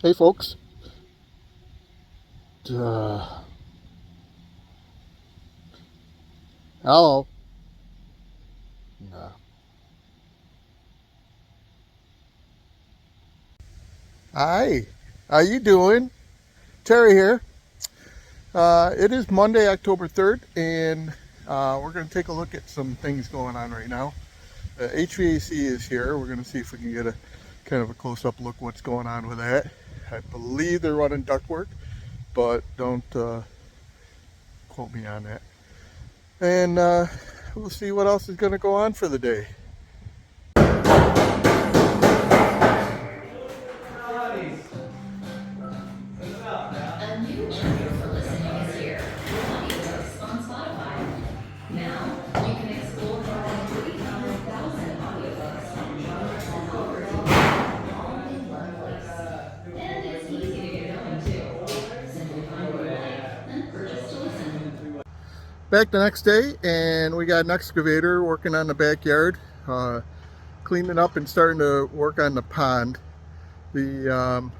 Hey folks. Uh, Hello. No. Hi. How you doing? Terry here. It is Monday, October 3rd, and we're going to take a look at some things going on right now. HVAC is here. We're going to see if we can get a kind of a close-up look what's going on with that. I believe they're running ductwork, but don't quote me on that. And we'll see what else is going to go on for the day. A new channel for listening is here. Audiobooks on Spotify. Now you can explore more than 300,000 audiobooks from genres and authors all in one place. And it's easy to get going too. Simply find what you like and purchase to listen. Back the next day, and we got an excavator working on the backyard, cleaning up and starting to work on the pond. The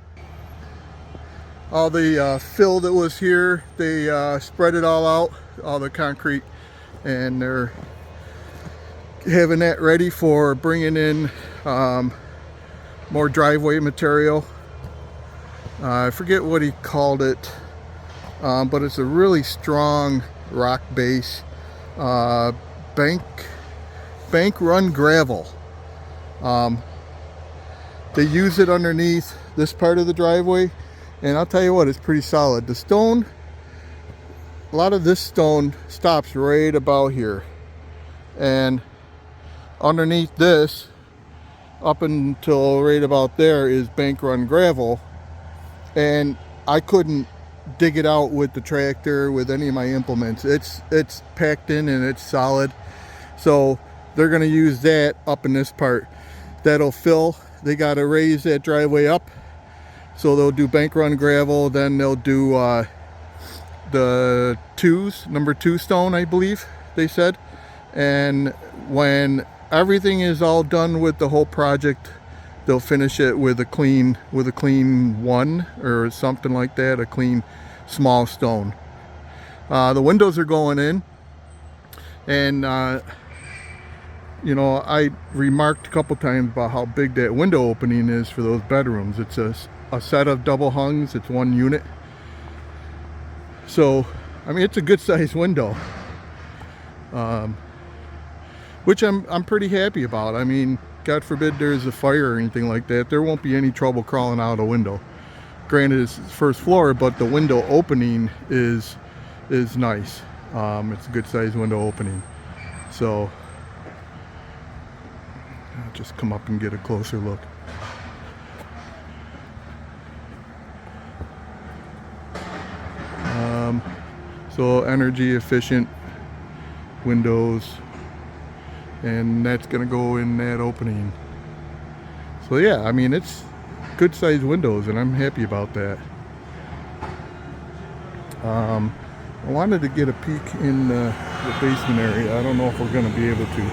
all the fill that was here, they spread it all out, all the concrete, and they're having that ready for bringing in more driveway material. I forget what he called it, but it's a really strong rock base, bank run gravel. They use it underneath this part of the driveway, and I'll tell you what, it's pretty solid. The stone, a lot of this stone stops right about here, and underneath this up until right about there is bank run gravel, and I couldn't dig it out with the tractor, with any of my implements. It's packed in and it's solid, so they're going to use that up in this part. That'll fill. They got to raise that driveway up, so they'll do bank run gravel, then they'll do the number two stone, I believe they said. And when everything is all done with the whole project, they'll finish it with a clean one or something like that, a clean small stone. The windows are going in, and you know, I remarked a couple times about how big that window opening is for those bedrooms. It's a set of double hungs. It's one unit, so I mean, it's a good sized window, which I'm pretty happy about. I mean, God forbid there's a fire or anything like that, there won't be any trouble crawling out a window. Granted, it's first floor, but the window opening is nice. It's a good sized window opening. So I'll just come up and get a closer look. So energy efficient windows, and that's gonna go in that opening. So yeah, I mean, it's good sized windows, and I'm happy about that. I wanted to get a peek in the basement area. I don't know if we're gonna be able to.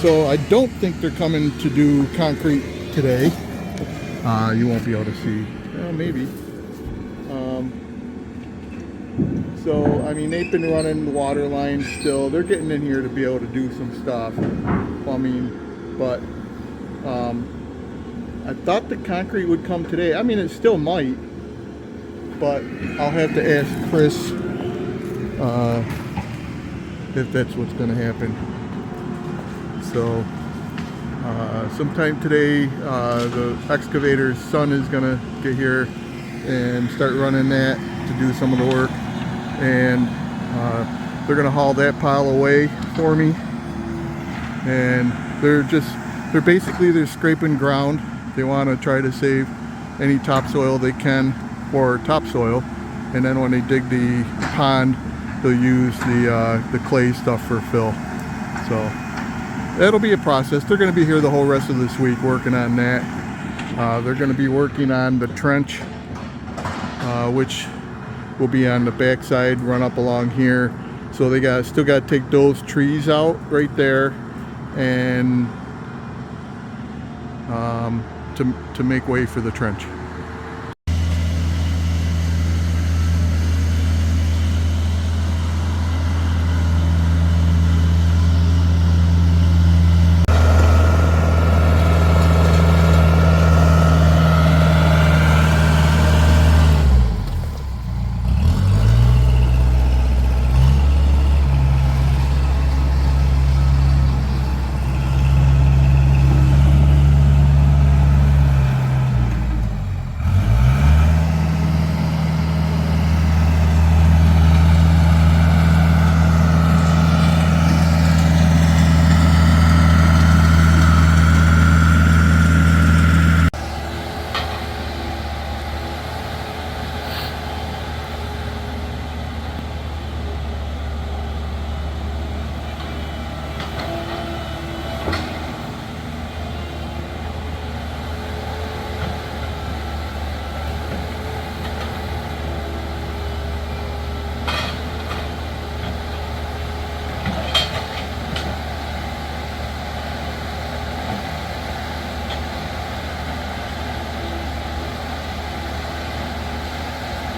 So I don't think they're coming to do concrete today. You won't be able to see. Well, maybe. So, I mean, they've been running the water lines still. They're getting in here to be able to do some stuff, plumbing, but I thought the concrete would come today. I mean, it still might, but I'll have to ask Chris if that's what's going to happen. So, sometime today, the excavator's son is going to get here and start running that to do some of the work, and they're going to haul that pile away for me, and they're basically scraping ground. They want to try to save any topsoil they can for topsoil, and then when they dig the pond, they'll use the clay stuff for fill. So that'll be a process. They're going to be here the whole rest of this week working on that. They're going to be working on the trench, which will be on the backside, run up along here. So they still got to take those trees out right there, and to make way for the trench.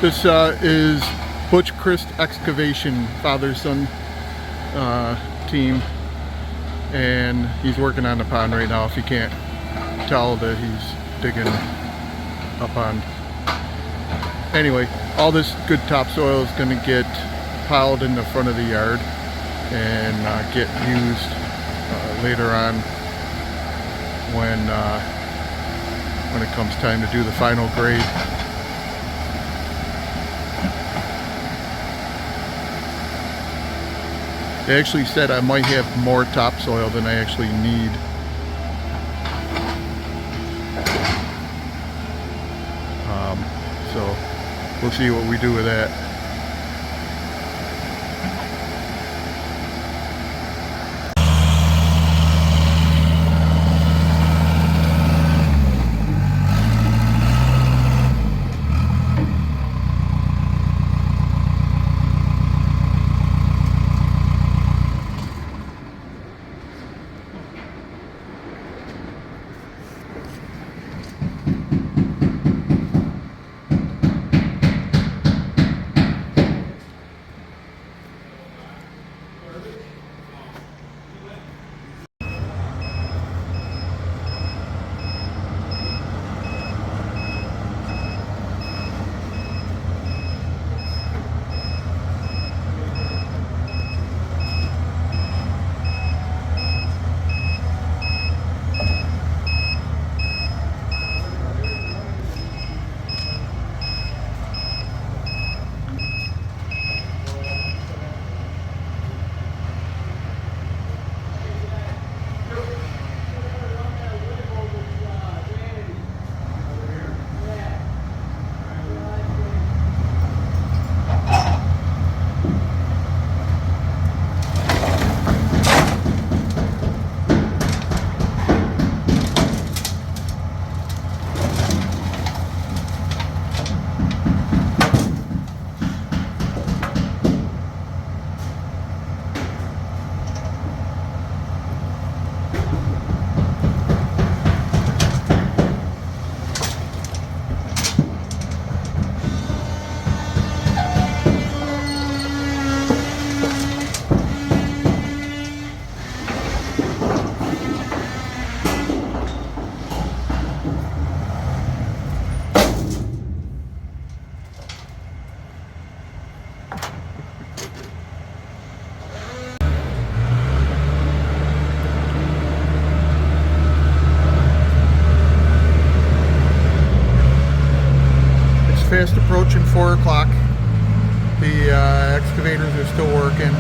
This is Butch Christ Excavation, father-son team, and he's working on the pond right now. If you can't tell that he's digging a pond. Anyway, all this good topsoil is going to get piled in the front of the yard and get used later on when it comes time to do the final grade. They actually said I might have more topsoil than I actually need. So we'll see what we do with that. Fast approaching 4 o'clock. The excavators are still working.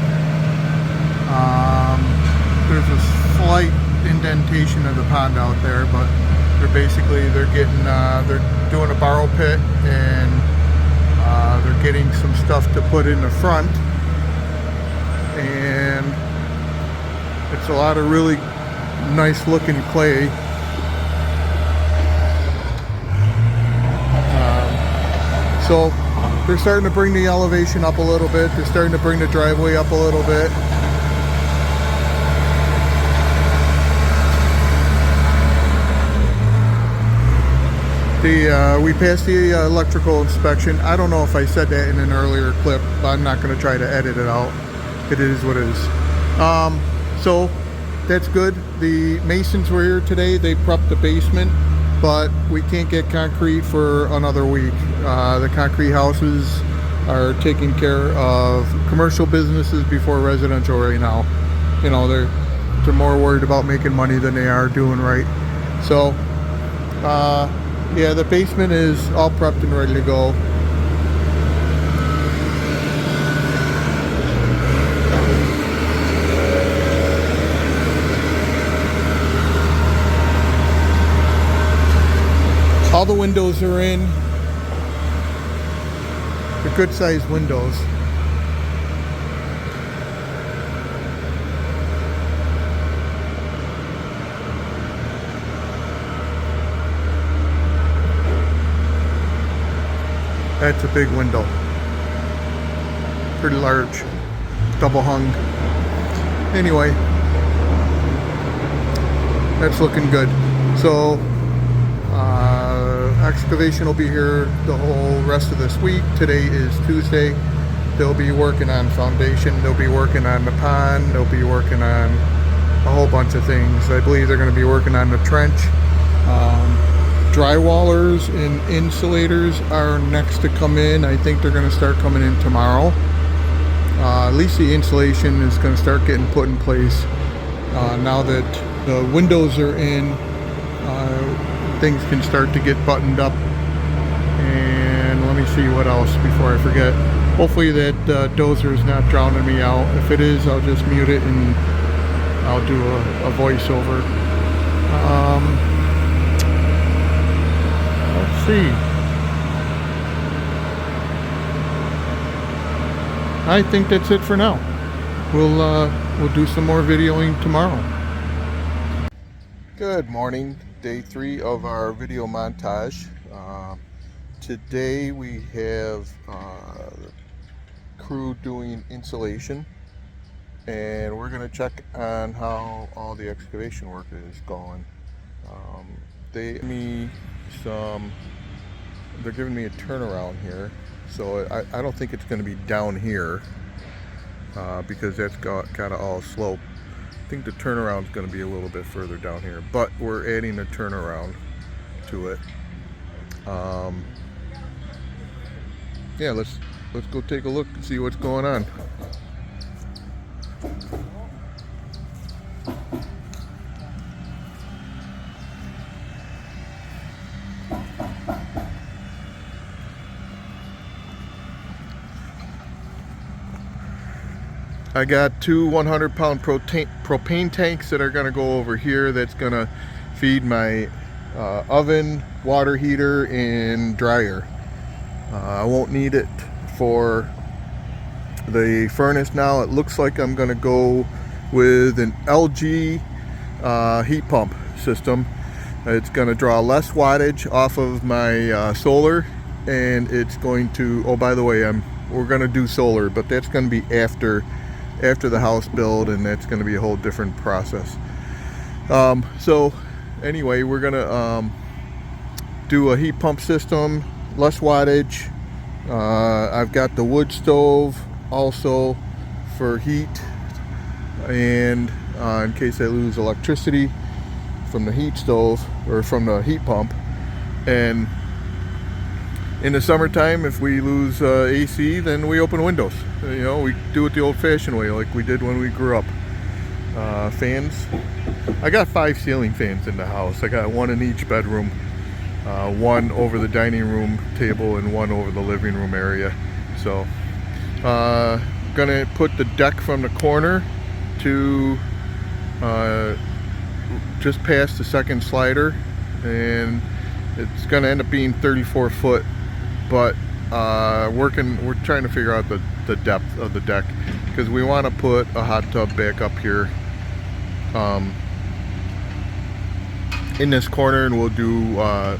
There's a slight indentation of the pond out there, but they're doing a borrow pit, and they're getting some stuff to put in the front, and it's a lot of really nice looking clay. So they're starting to bring the elevation up a little bit. They're starting to bring the driveway up a little bit. We passed the electrical inspection. I don't know if I said that in an earlier clip, but I'm not going to try to edit it out. It is what it is. So that's good. The masons were here today. They prepped the basement, but we can't get concrete for another week. The concrete houses are taking care of commercial businesses before residential right now. You know, they're more worried about making money than they are doing right. So yeah, the basement is all prepped and ready to go. All the windows are in. They're good sized windows. That's a big window. Pretty large. Double hung. Anyway, that's looking good. So, excavation will be here the whole rest of this week. Today is Tuesday. They'll be working on foundation. They'll be working on the pond. They'll be working on a whole bunch of things. I believe they're going to be working on the trench. Drywallers and insulators are next to come in. I think they're going to start coming in tomorrow. At least the insulation is going to start getting put in place now that the windows are in. Things can start to get buttoned up. And let me see what else before I forget. Hopefully that dozer is not drowning me out. If it is, I'll just mute it and I'll do a voiceover. Let's see. I think that's it for now. We'll do some more videoing tomorrow. Good morning, day 3 of our video montage. Today we have crew doing insulation, and we're going to check on how all the excavation work is going. They're giving me a turnaround here, so I don't think it's going to be down here because that's got all slope. I think the turnaround is going to be a little bit further down here, but we're adding a turnaround to it. Yeah, let's go take a look and see what's going on. I got two 100-pound propane tanks that are going to go over here. That's going to feed my oven, water heater, and dryer. I won't need it for the furnace now. It looks like I'm going to go with an LG heat pump system. It's going to draw less wattage off of my solar, and it's going to, oh, by the way, we're going to do solar, but that's going to be after the house build, and that's going to be a whole different process. So anyway, we're going to do a heat pump system, less wattage. I've got the wood stove also for heat, and in case I lose electricity from the heat stove or from the heat pump. And in the summertime, if we lose AC, then we open windows. You know, we do it the old-fashioned way, like we did when we grew up. Fans. I got 5 ceiling fans in the house. I got one in each bedroom, one over the dining room table, and one over the living room area. So, gonna put the deck from the corner to just past the second slider, and it's gonna end up being 34 foot. But we're trying to figure out the depth of the deck, because we want to put a hot tub back up here in this corner, and we'll do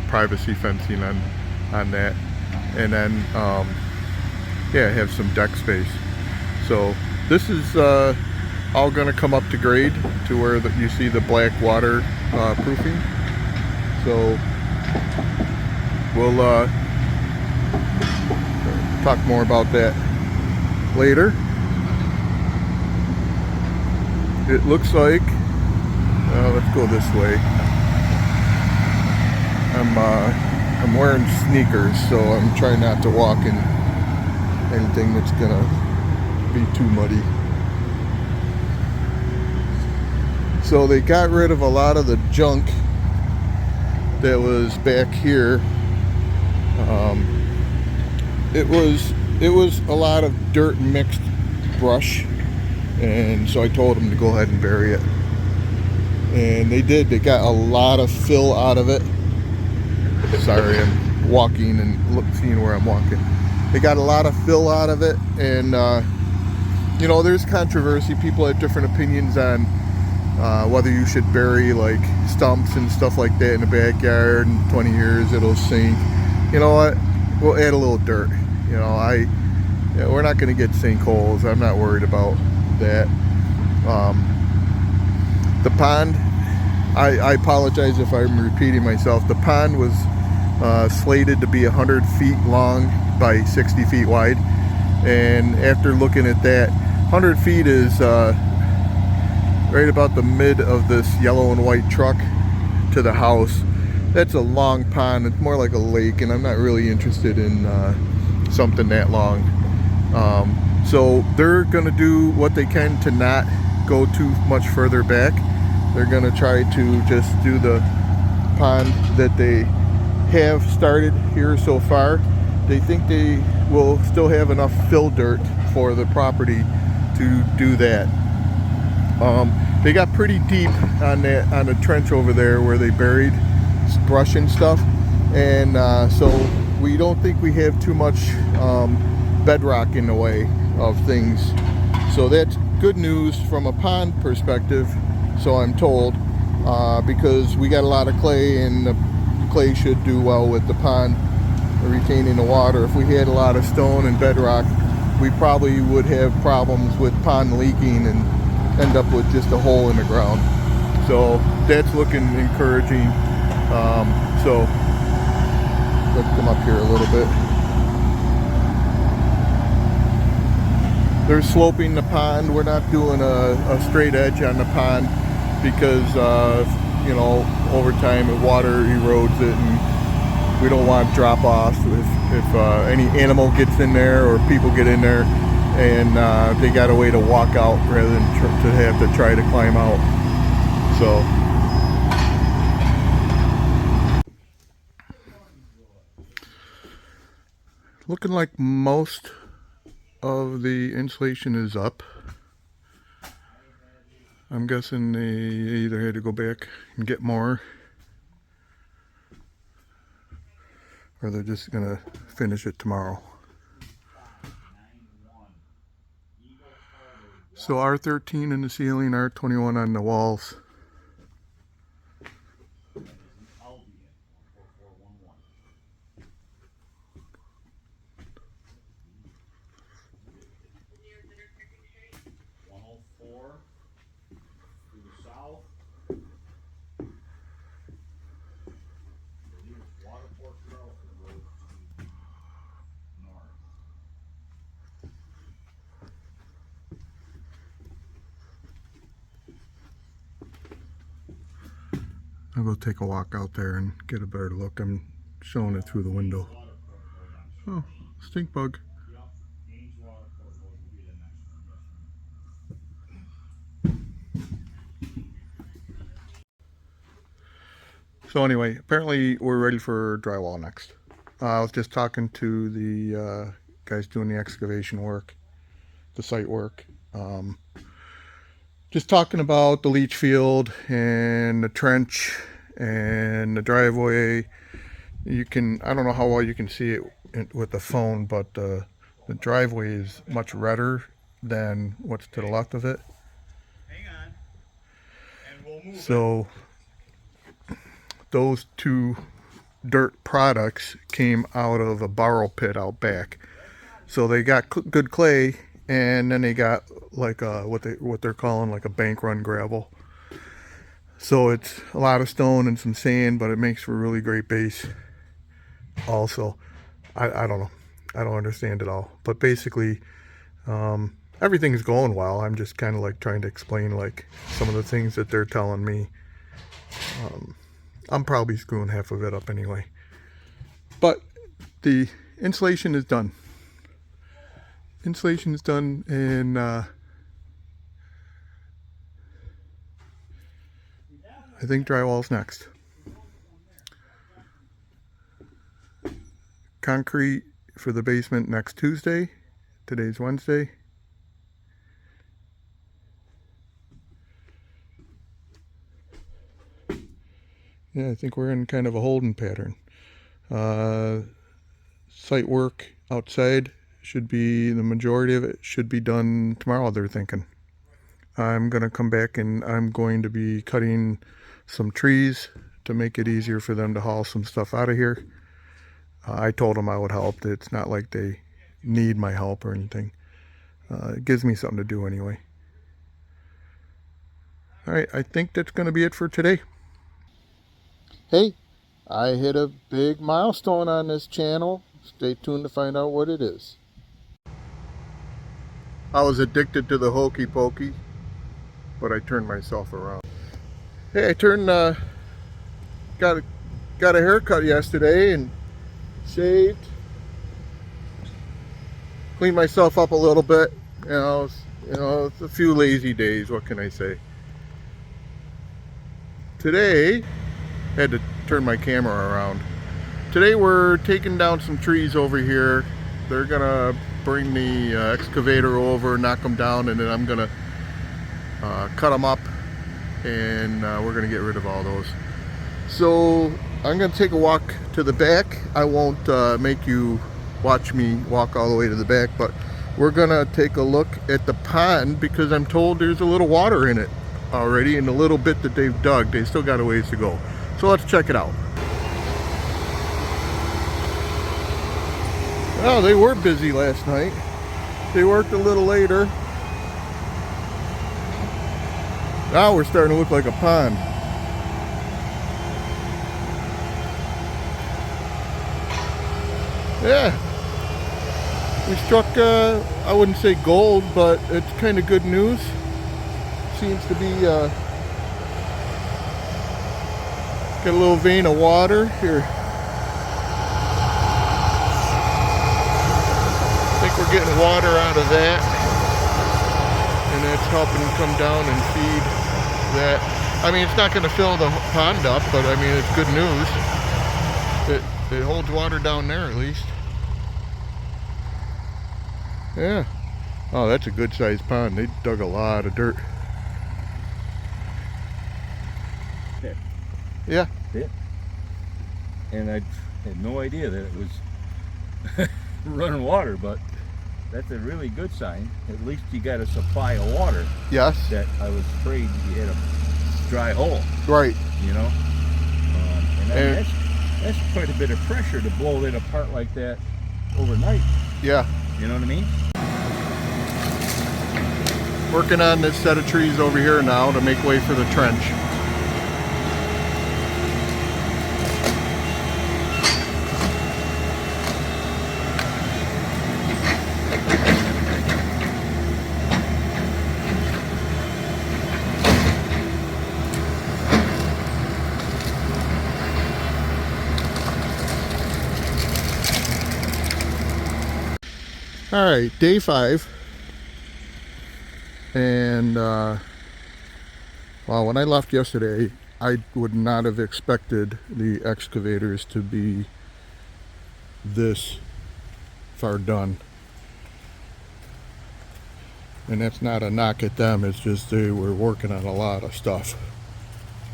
privacy fencing on that, and then yeah, have some deck space. So this is all going to come up to grade to where you see the black water proofing. So we'll talk more about that later. It looks like, let's go this way. I'm wearing sneakers, so I'm trying not to walk in anything that's gonna be too muddy. So they got rid of a lot of the junk that was back here. It was a lot of dirt mixed brush, and so I told them to go ahead and bury it, and they did. They got a lot of fill out of it. Sorry, I'm walking and seeing where I'm walking. They got a lot of fill out of it, and you know, there's controversy. People have different opinions on whether you should bury like stumps and stuff like that in the backyard. In 20 years it'll sink. You know what? We'll add a little dirt. You know, we're not going to get sinkholes. I'm not worried about that. The pond, I apologize if I'm repeating myself. The pond was slated to be 100 feet long by 60 feet wide, and after looking at that, 100 feet is right about the mid of this yellow and white truck to the house. That's a long pond. It's more like a lake, and I'm not really interested in something that long. So they're gonna do what they can to not go too much further back. They're gonna try to just do the pond that they have started here so far. They think they will still have enough fill dirt for the property to do that. They got pretty deep on the trench over there where they buried brush and stuff, and so we don't think we have too much bedrock in the way of things. So that's good news from a pond perspective, so I'm told, because we got a lot of clay, and the clay should do well with the pond retaining the water. If we had a lot of stone and bedrock, we probably would have problems with pond leaking and end up with just a hole in the ground. So that's looking encouraging. So let's come up here a little bit. They're sloping the pond. We're not doing a straight edge on the pond because you know, over time the water erodes it, and we don't want drop-offs. If any animal gets in there or people get in there and they got a way to walk out rather than to have to try to climb out. So looking like most of the insulation is up. I'm guessing they either had to go back and get more, or they're just gonna finish it tomorrow. So R13 in the ceiling, R21 on the walls. I'll go take a walk out there and get a better look. I'm showing it through the window. Oh, stink bug. So anyway, apparently we're ready for drywall next. I was just talking to the guys doing the excavation work, the site work. Just talking about the leach field and the trench and the driveway. You can, I don't know how well you can see it with the phone, but the driveway is much redder than what's to the left of it. Hang on, and we'll move So those two dirt products came out of a borrow pit out back. So they got good clay, and then they got like what they're calling like a bank run gravel. So it's a lot of stone and some sand, but it makes for a really great base. also. I don't know. I don't understand it all. But basically, everything's going well. I'm just kind of like trying to explain like some of the things that they're telling me. I'm probably screwing half of it up anyway. But the insulation is done. Insulation is done, and I think drywall's next. Concrete for the basement next Tuesday. Today's Wednesday. Yeah, I think we're in kind of a holding pattern. Site work outside should be, the majority of it should be done tomorrow, they're thinking. I'm going to come back and I'm going to be cutting some trees to make it easier for them to haul some stuff out of here. I told them I would help. It's not like they need my help or anything. It gives me something to do anyway. Alright, I think that's going to be it for today. Hey, I hit a big milestone on this channel. Stay tuned to find out what it is. I was addicted to the hokey pokey, but I turned myself around. Hey, I got a haircut yesterday and shaved, cleaned myself up a little bit. It's a few lazy days. What can I say? Today, I had to turn my camera around. Today we're taking down some trees over here. They're gonna bring the excavator over, knock them down, and then I'm gonna cut them up, and we're gonna get rid of all those. So I'm gonna take a walk to the back. I won't make you watch me walk all the way to the back, but we're gonna take a look at the pond because I'm told there's a little water in it already, and the little bit that they've dug, they still got a ways to go. So let's check it out. Well, they were busy last night. They worked a little later. Now we're starting to look like a pond. Yeah. We struck, I wouldn't say gold, but it's kind of good news. Seems to be, got a little vein of water here. I think we're getting water out of that, and that's helping come down and feed that. I mean, it's not going to fill the pond up, but I mean, it's good news. It holds water down there at least. Yeah. Oh, that's a good sized pond. They dug a lot of dirt. Yeah. Yeah. And I had no idea that it was running water, but that's a really good sign. At least you got a supply of water. Yes. That I was afraid you had a dry hole. Right. You know? And that's quite a bit of pressure to blow it apart like that overnight. Yeah. You know what I mean? Working on this set of trees over here now to make way for the trench. All right, day 5, and well, when I left yesterday, I would not have expected the excavators to be this far done. And that's not a knock at them, it's just they were working on a lot of stuff.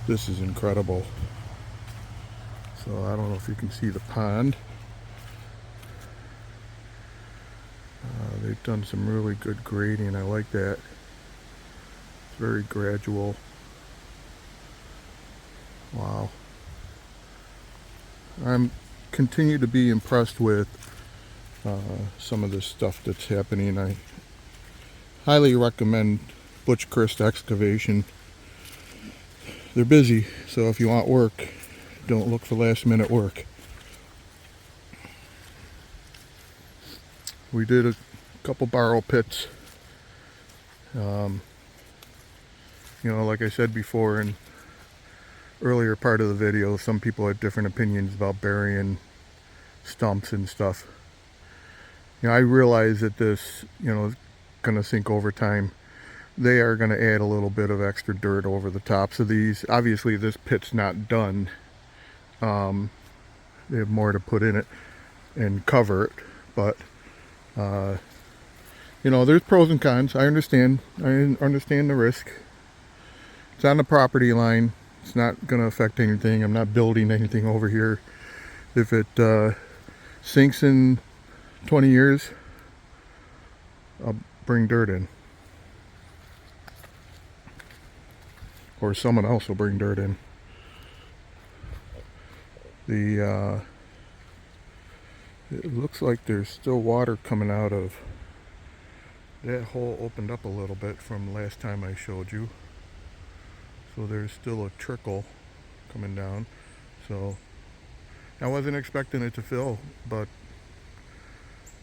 This is incredible. So I don't know if you can see the pond. They've done some really good grading. I like that. It's very gradual. Wow. I'm continue to be impressed with some of this stuff that's happening. I highly recommend Butch Christ Excavation. They're busy, so if you want work, don't look for last minute work. We did a couple borrow pits. You know, like I said before in earlier part of the video, some people have different opinions about burying stumps and stuff. You know, I realize that this, you know, is going to sink over time. They are going to add a little bit of extra dirt over the tops of these. Obviously, this pit's not done. They have more to put in it and cover it, but you know, there's pros and cons. I understand the risk. It's on the property line. It's not going to affect anything. I'm not building anything over here. If it sinks in 20 years, I'll bring dirt in. Or someone else will bring dirt in. It looks like there's still water coming out of that hole. Opened up a little bit from last time I showed you. So there's still a trickle coming down. So I wasn't expecting it to fill, but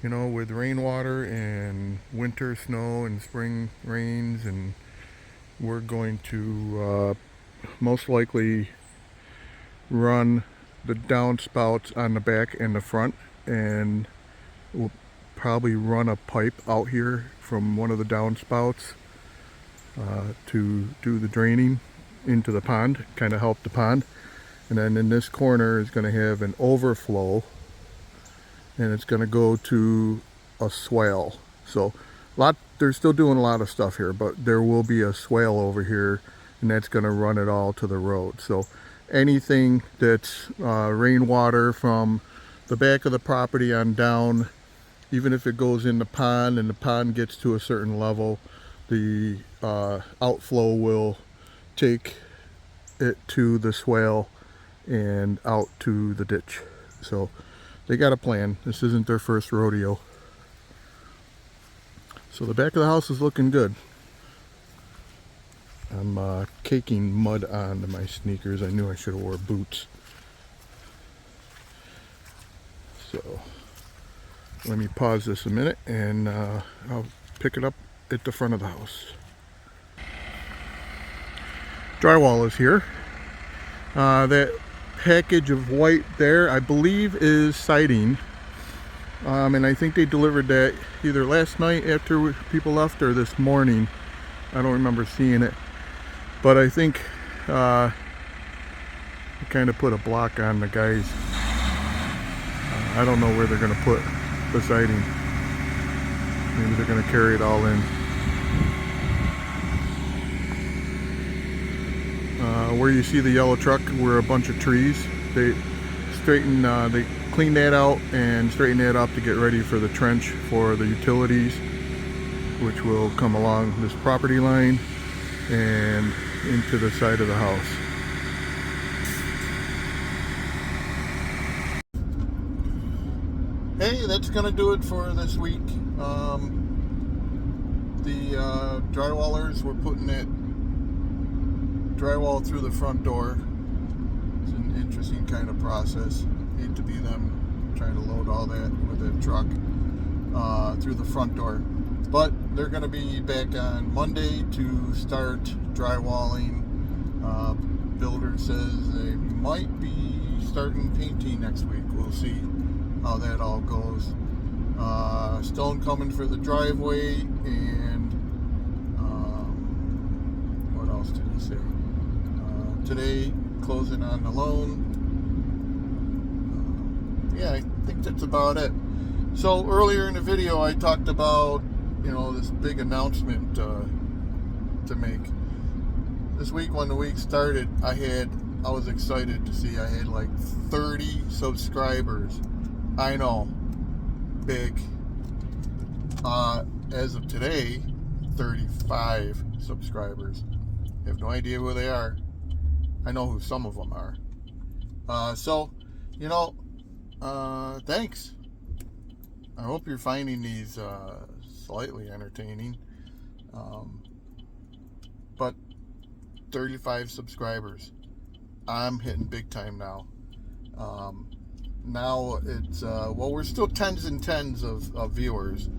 you know, with rainwater and winter snow and spring rains, and we're going to most likely run the downspouts on the back and the front, and we'll probably run a pipe out here from one of the downspouts to do the draining into the pond, kind of help the pond. And then in this corner is going to have an overflow, and it's going to go to a swale. So they're still doing a lot of stuff here, but there will be a swale over here, and that's going to run it all to the road. So anything that's rainwater from the back of the property on down, even if it goes in the pond and the pond gets to a certain level, the outflow will take it to the swale and out to the ditch. So they got a plan. This isn't their first rodeo. So the back of the house is looking good. I'm caking mud onto my sneakers. I knew I should have wore boots. So let me pause this a minute, and I'll pick it up at the front of the house. Drywall is here. That package of white there, I believe, is siding. And I think they delivered that either last night after people left or this morning. I don't remember seeing it. But I think I kind of put a block on the guys. I don't know where they're going to put the siding. Maybe they're going to carry it all in. Where you see the yellow truck were a bunch of trees. They cleaned that out and straightened that up to get ready for the trench for the utilities, which will come along this property line and into the side of the house. Hey, that's gonna do it for this week. The drywallers were putting that drywall through the front door. It's an interesting kind of process. Hate to be them trying to load all that with a truck through the front door. But they're going to be back on Monday to start drywalling. Builder says they might be starting painting next week. We'll see how that all goes. Stone coming for the driveway, and what else did he say? Today, closing on the loan. Yeah, I think that's about it. So earlier in the video, I talked about, you know, this big announcement to make. This week, when the week started, I was excited to see I had like 30 subscribers. I know, big. As of today, 35 subscribers. I have no idea who they are. I know who some of them are. So, you know, thanks. I hope you're finding these slightly entertaining. But 35 subscribers. I'm hitting big time now. now it's well, we're still tens and tens of viewers,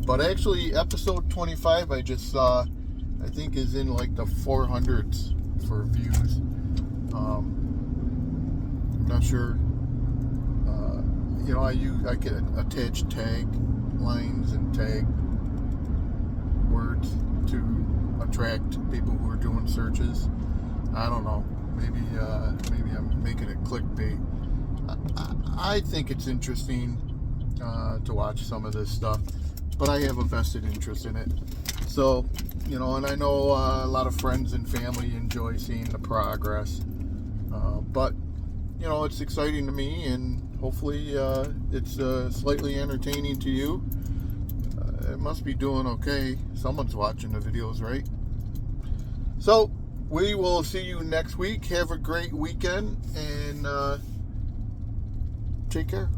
but actually episode 25 I just saw, I think, is in like the 400s for views. I'm not sure. You know, I can attach tag lines and tag words to attract people who are doing searches. I don't know. Maybe I'm making it clickbait. I think it's interesting to watch some of this stuff, but I have a vested interest in it. So, you know, and I know a lot of friends and family enjoy seeing the progress. But, you know, it's exciting to me, and hopefully it's slightly entertaining to you. It must be doing okay. Someone's watching the videos, right? So, we will see you next week. Have a great weekend, and take care.